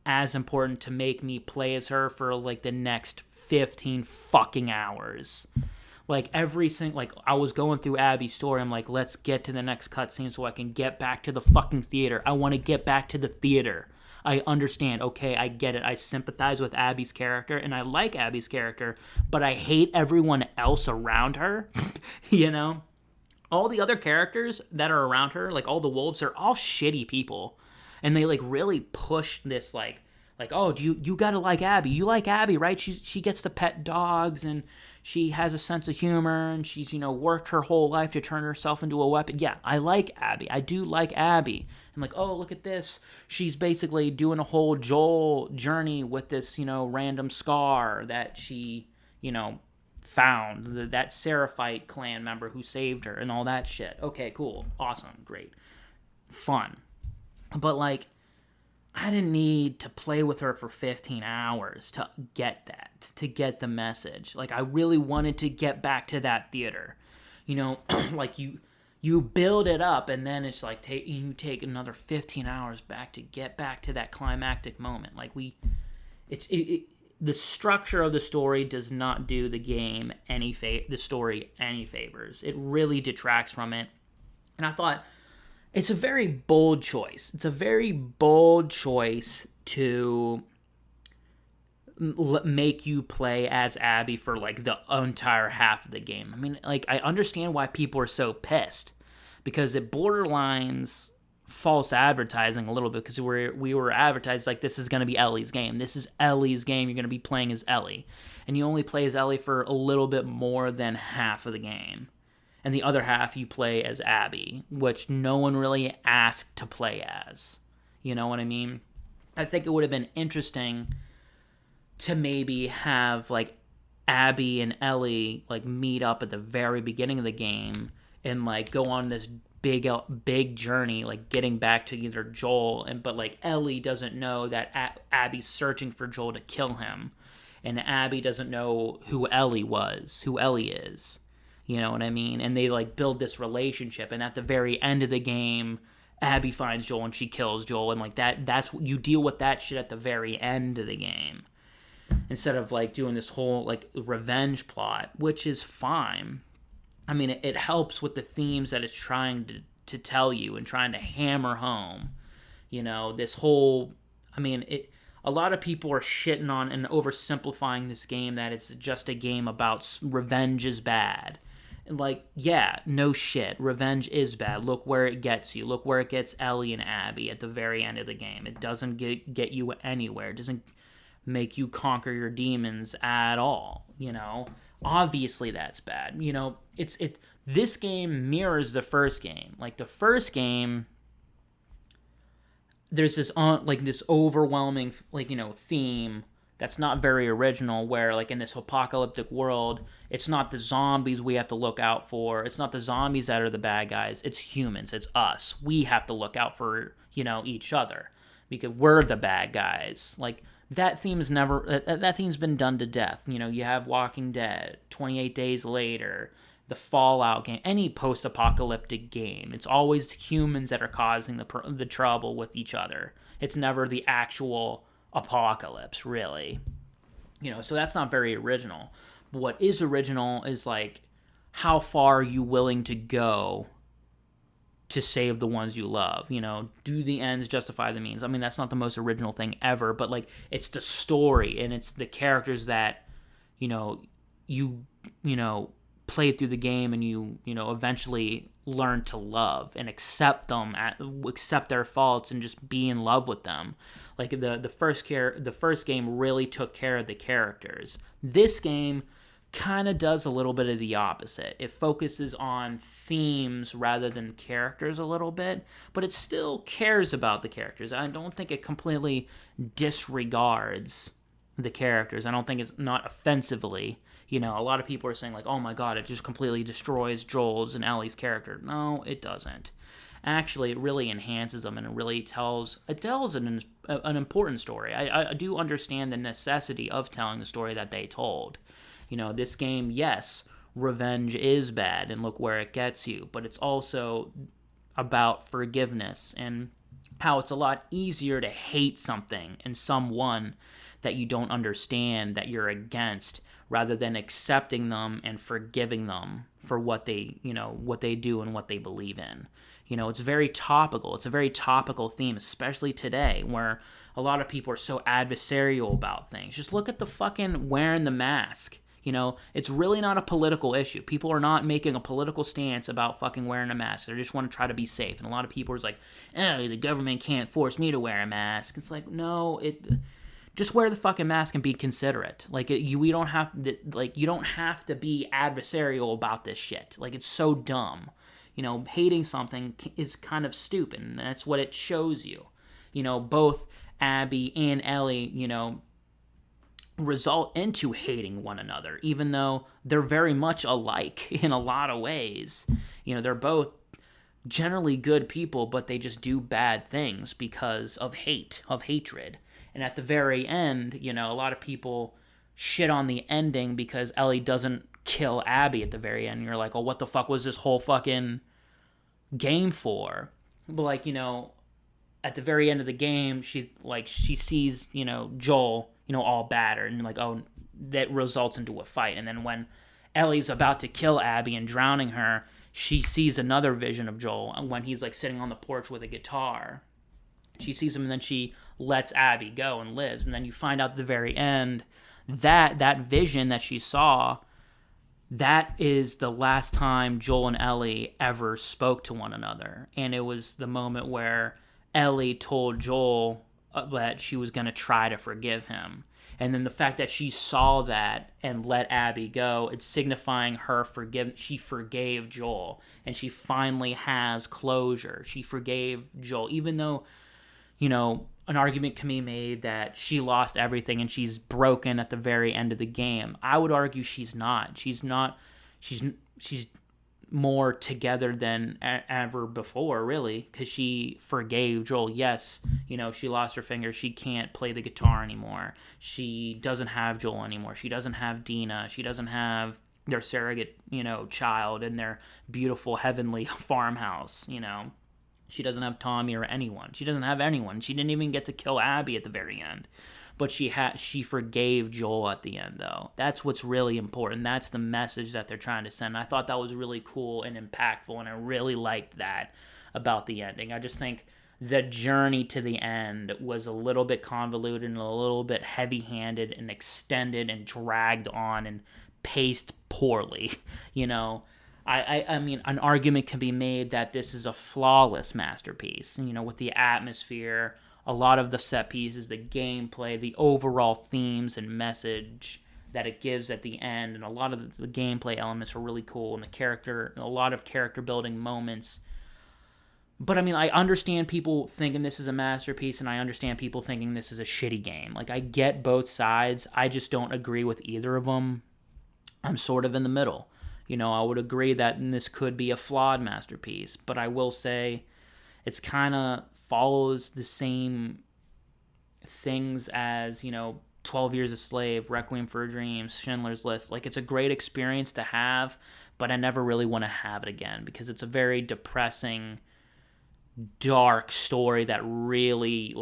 as important to make me play as her for, like, the next 15 fucking hours. Like, I was going through Abby's story. I'm like, let's get to the next cutscene so I can get back to the fucking theater. I want to get back to the theater. I understand. Okay, I get it. I sympathize with Abby's character, and I like Abby's character, but I hate everyone else around her. All the other characters that are around her, like all the wolves, they're all shitty people. And they, like, really push this, like, oh, you gotta like Abby. You like Abby, right? She gets to pet dogs, and she has a sense of humor, and she's, worked her whole life to turn herself into a weapon. Yeah, I like Abby. I do like Abby. I'm like, oh, look at this. She's basically doing a whole Joel journey with this, random scar that she, found. That Seraphite clan member who saved her and all that shit. Okay, cool. Awesome. Great. Fun. But, like, I didn't need to play with her for 15 hours to get that, to get the message. Like, I really wanted to get back to that theater. Like, you build it up, and then it's like you take another 15 hours back to get back to that climactic moment. Like the structure of the story does not do the game the story any favors. It really detracts from it. And I thought it's a very bold choice. It's a very bold choice to make you play as Abby for like the entire half of the game. I mean, like, I understand why people are so pissed, because it borderlines false advertising a little bit, because we were advertised like this is going to be Ellie's game. This is Ellie's game. You're going to be playing as Ellie, and you only play as Ellie for a little bit more than half of the game, and the other half you play as Abby, which no one really asked to play as. You know what I mean? I think it would have been interesting to maybe have like Abby and Ellie like meet up at the very beginning of the game and like go on this big journey, like getting back to either Joel, but like Ellie doesn't know that Abby's searching for Joel to kill him, and Abby doesn't know who Ellie is. You know what I mean? And they like build this relationship, and at the very end of the game, Abby finds Joel and she kills Joel, and like that's you deal with that shit at the very end of the game, instead of like doing this whole like revenge plot, which is fine. I mean, it helps with the themes that it's trying to tell you and trying to hammer home. You know, this whole, I mean, a lot of people are shitting on and oversimplifying this game, that it's just a game about revenge is bad. And like, yeah, no shit, revenge is bad. Look where it gets you. Look where it gets Ellie and Abby at the very end of the game. It doesn't get you anywhere. It doesn't make you conquer your demons at all, you know? Obviously that's bad. You know, this game mirrors the first game. Like the first game, there's this this overwhelming theme that's not very original, where like in this apocalyptic world, it's not the zombies we have to look out for. It's not the zombies that are the bad guys. It's humans. It's us. We have to look out for, each other, because we're the bad guys. Like that theme's been done to death. You have Walking Dead, 28 Days Later, the Fallout game, any post-apocalyptic game. It's always humans that are causing the trouble with each other. It's never the actual apocalypse, really. So that's not very original. But what is original is like, how far are you willing to go to save the ones you love? Do the ends justify the means? I mean, that's not the most original thing ever, but like, it's the story and it's the characters that you play through the game, and you eventually learn to love and accept them, accept their faults, and just be in love with them. Like the first game really took care of the characters. This game kind of does a little bit of the opposite. It focuses on themes rather than characters a little bit, but it still cares about the characters. I don't think it completely disregards the characters. I don't think it's not offensively. A lot of people are saying like, oh my god, it just completely destroys Joel's and Ellie's character. No, it doesn't. Actually, it really enhances them, and it really tells an important story. I do understand the necessity of telling the story that they told. This game, yes, revenge is bad, and look where it gets you, but it's also about forgiveness, and how it's a lot easier to hate something and someone that you don't understand, that you're against, rather than accepting them and forgiving them for what they do and what they believe in. It's very topical. It's a very topical theme, especially today, where a lot of people are so adversarial about things. Just look at the fucking wearing the mask. It's really not a political issue. People are not making a political stance about fucking wearing a mask. They just want to try to be safe. And a lot of people are like, oh, the government can't force me to wear a mask. It's like, no, just wear the fucking mask and be considerate. Like, you don't have to be adversarial about this shit. Like, it's so dumb. Hating something is kind of stupid, and that's what it shows you. Both Abby and Ellie, result into hating one another, even though they're very much alike in a lot of ways. They're both generally good people, but they just do bad things because of hatred. And at the very end, a lot of people shit on the ending because Ellie doesn't kill Abby at the very end. You're like, oh, what the fuck was this whole fucking game 4. But like, at the very end of the game, she sees, Joel, all battered, and like, oh, that results into a fight. And then when Ellie's about to kill Abby and drowning her, she sees another vision of Joel when he's like sitting on the porch with a guitar. She sees him, and then she lets Abby go and lives. And then you find out at the very end that vision that she saw, that is the last time Joel and Ellie ever spoke to one another. And it was the moment where Ellie told Joel that she was going to try to forgive him. And then the fact that she saw that and let Abby go, it's signifying her forgiveness. She forgave Joel, and she finally has closure. She forgave Joel, even though, an argument can be made that she lost everything and she's broken at the very end of the game. I would argue she's not. She's more together than ever before, really, because she forgave Joel. Yes, she lost her finger. She can't play the guitar anymore. She doesn't have Joel anymore. She doesn't have Dina. She doesn't have their surrogate, child in their beautiful heavenly farmhouse, She doesn't have Tommy or anyone. She doesn't have anyone. She didn't even get to kill Abby at the very end. But she forgave Joel at the end, though. That's what's really important. That's the message that they're trying to send. I thought that was really cool and impactful, and I really liked that about the ending. I just think the journey to the end was a little bit convoluted and a little bit heavy-handed and extended and dragged on and paced poorly, I mean, an argument can be made that this is a flawless masterpiece, with the atmosphere, a lot of the set pieces, the gameplay, the overall themes and message that it gives at the end, and a lot of the gameplay elements are really cool, and a lot of character building moments. But I mean, I understand people thinking this is a masterpiece, and I understand people thinking this is a shitty game. Like, I get both sides. I just don't agree with either of them. I'm sort of in the middle. I would agree that this could be a flawed masterpiece, but I will say it's kind of follows the same things as, 12 Years a Slave, Requiem for a Dream, Schindler's List. Like, it's a great experience to have, but I never really want to have it again because it's a very depressing, dark story that really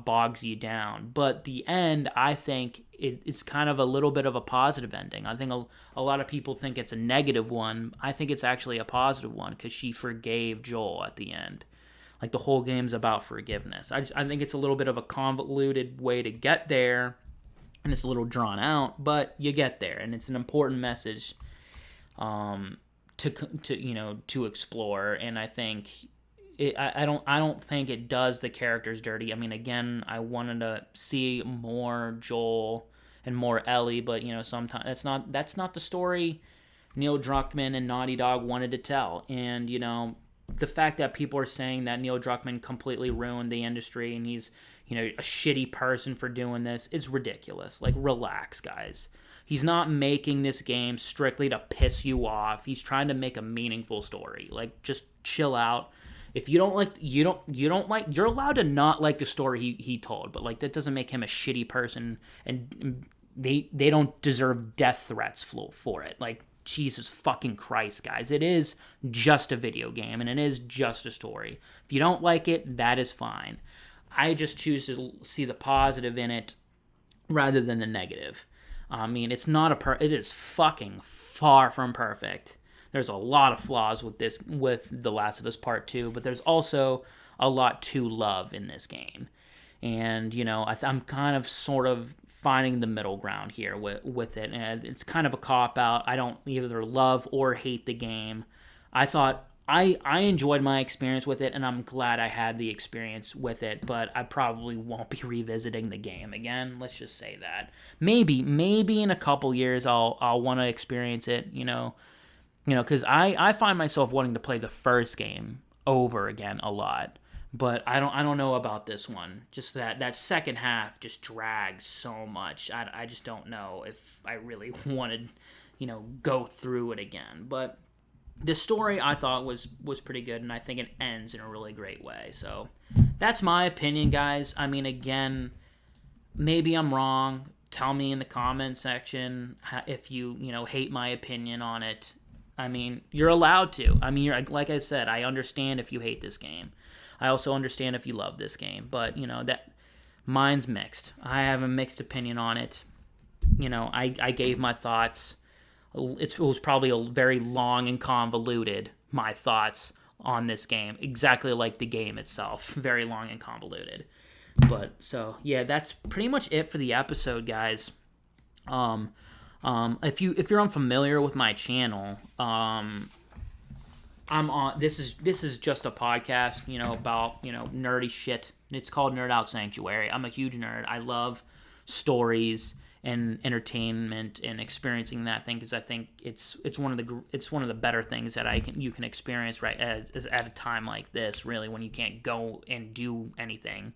bogs you down. But the end, I think it's kind of a little bit of a positive ending. I think a lot of people think it's a negative one. I think it's actually a positive one because she forgave Joel at the end. Like, the whole game's about forgiveness. I think it's a little bit of a convoluted way to get there, and it's a little drawn out, but you get there, and it's an important message to explore. And I think I don't think it does the characters dirty. I mean, again, I wanted to see more Joel and more Ellie, but sometimes that's not the story Neil Druckmann and Naughty Dog wanted to tell. And the fact that people are saying that Neil Druckmann completely ruined the industry and he's a shitty person for doing this, it's ridiculous. Like, relax, guys. He's not making this game strictly to piss you off. He's trying to make a meaningful story. Like, just chill out. If you don't like, you're allowed to not like the story he told, but like, that doesn't make him a shitty person, and they don't deserve death threats for it. Like, Jesus fucking Christ, guys. It is just a video game, and it is just a story. If you don't like it, that is fine. I just choose to see the positive in it rather than the negative. I mean, it is fucking far from perfect. There's a lot of flaws with The Last of Us Part 2, but there's also a lot to love in this game. And, I'm kind of sort of finding the middle ground here with it. And it's kind of a cop-out. I don't either love or hate the game. I thought I enjoyed my experience with it, and I'm glad I had the experience with it, but I probably won't be revisiting the game again. Let's just say that. Maybe in a couple years I'll want to experience it, because I find myself wanting to play the first game over again a lot, but I don't know about this one. Just that second half just drags so much. I just don't know if I really wanted, go through it again. But the story I thought was pretty good, and I think it ends in a really great way. So that's my opinion, guys. I mean, again, maybe I'm wrong. Tell me in the comment section if you hate my opinion on it. I mean, you're allowed to. I mean, like I said, I understand if you hate this game. I also understand if you love this game. But, that mine's mixed. I have a mixed opinion on it. I gave my thoughts. It was probably a very long and convoluted, my thoughts on this game. Exactly like the game itself. Very long and convoluted. But, so, yeah, that's pretty much it for the episode, guys. If you're unfamiliar with my channel, I'm on. This is just a podcast, about nerdy shit. It's called Nerd Out Sanctuary. I'm a huge nerd. I love stories and entertainment and experiencing that thing because I think it's one of the better things that you can experience right at a time like this. Really, when you can't go and do anything,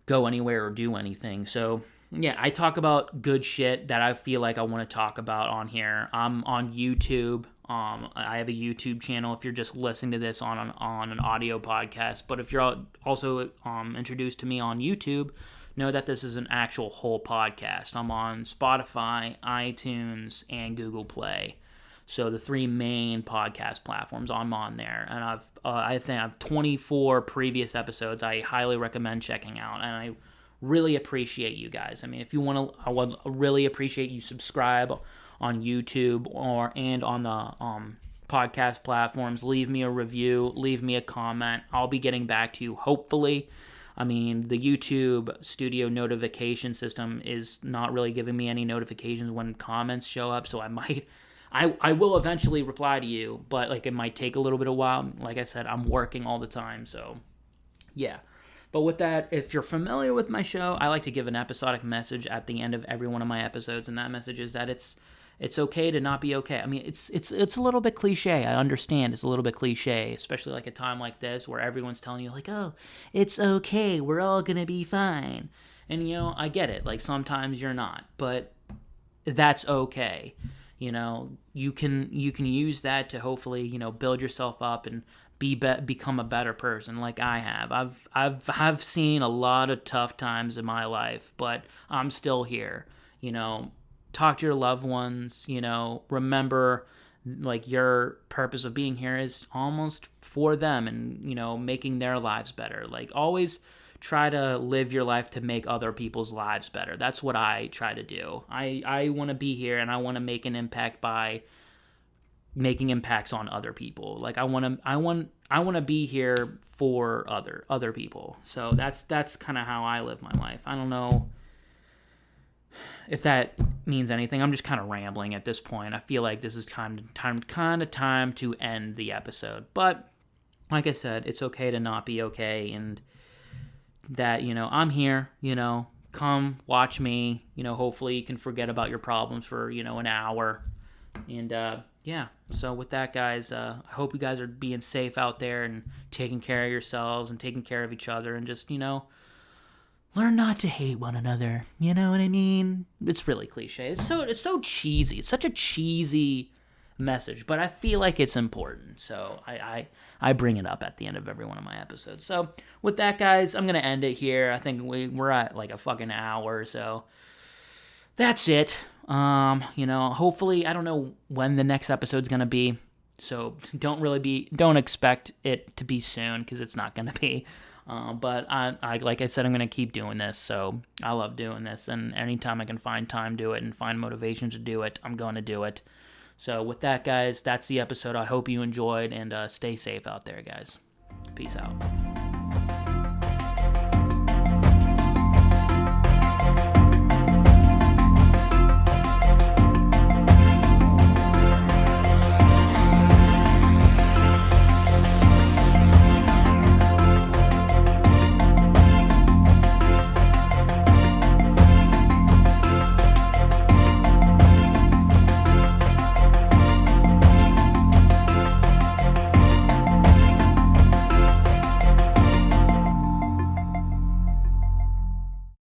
go anywhere or do anything. So. Yeah, I talk about good shit that I feel like I want to talk about on here. I'm on YouTube. I have a YouTube channel if you're just listening to this on an audio podcast. But if you're also introduced to me on YouTube, know that this is an actual whole podcast. I'm on Spotify, iTunes, and Google Play. So the 3 main podcast platforms, I'm on there. And I think I have 24 previous episodes I highly recommend checking out. And I really appreciate you guys. I mean, if you want to, I would really appreciate you subscribe on YouTube and on the podcast platforms. Leave me a review, leave me a comment. I'll be getting back to you, hopefully. I mean, the YouTube studio notification system is not really giving me any notifications when comments show up, so I will eventually reply to you, but it might take a little bit of while. Like I said, I'm working all the time, so yeah. But with that, if you're familiar with my show, I like to give an episodic message at the end of every one of my episodes, and that message is that it's okay to not be okay. I mean, it's a little bit cliche. I understand it's a little bit cliche, especially a time like this where everyone's telling you oh, it's okay, we're all gonna be fine. And I get it. Sometimes you're not, but that's okay. You can use that to hopefully build yourself up and become a better person like I have. I've seen a lot of tough times in my life, but I'm still here. Talk to your loved ones, remember your purpose of being here is almost for them and making their lives better. Always try to live your life to make other people's lives better. That's what I try to do. I want to be here and I want to make an impact by making impacts on other people. I want to be here for other people. So that's kind of how I live my life. I don't know if that means anything. I'm just kind of rambling at this point. I feel like this is time to end the episode. But like I said, it's okay to not be okay, and that I'm here. Come watch me. Hopefully you can forget about your problems for an hour. And yeah, so with that, guys, I hope you guys are being safe out there and taking care of yourselves and taking care of each other, and just learn not to hate one another. You know what I mean? It's really cliche. It's so cheesy. It's such a cheesy message, but I feel like it's important, so I bring it up at the end of every one of my episodes. So with that, guys, I'm gonna end it here. I think we're at a fucking hour, so that's it. Hopefully, I don't know when the next episode's gonna be, so don't expect it to be soon, because it's not gonna be. But I like I said, I'm gonna keep doing this. So I love doing this, and anytime I can find time to do it and find motivation to do it, I'm gonna do it. So with that, guys, that's the episode. I hope you enjoyed, and stay safe out there, guys. Peace out.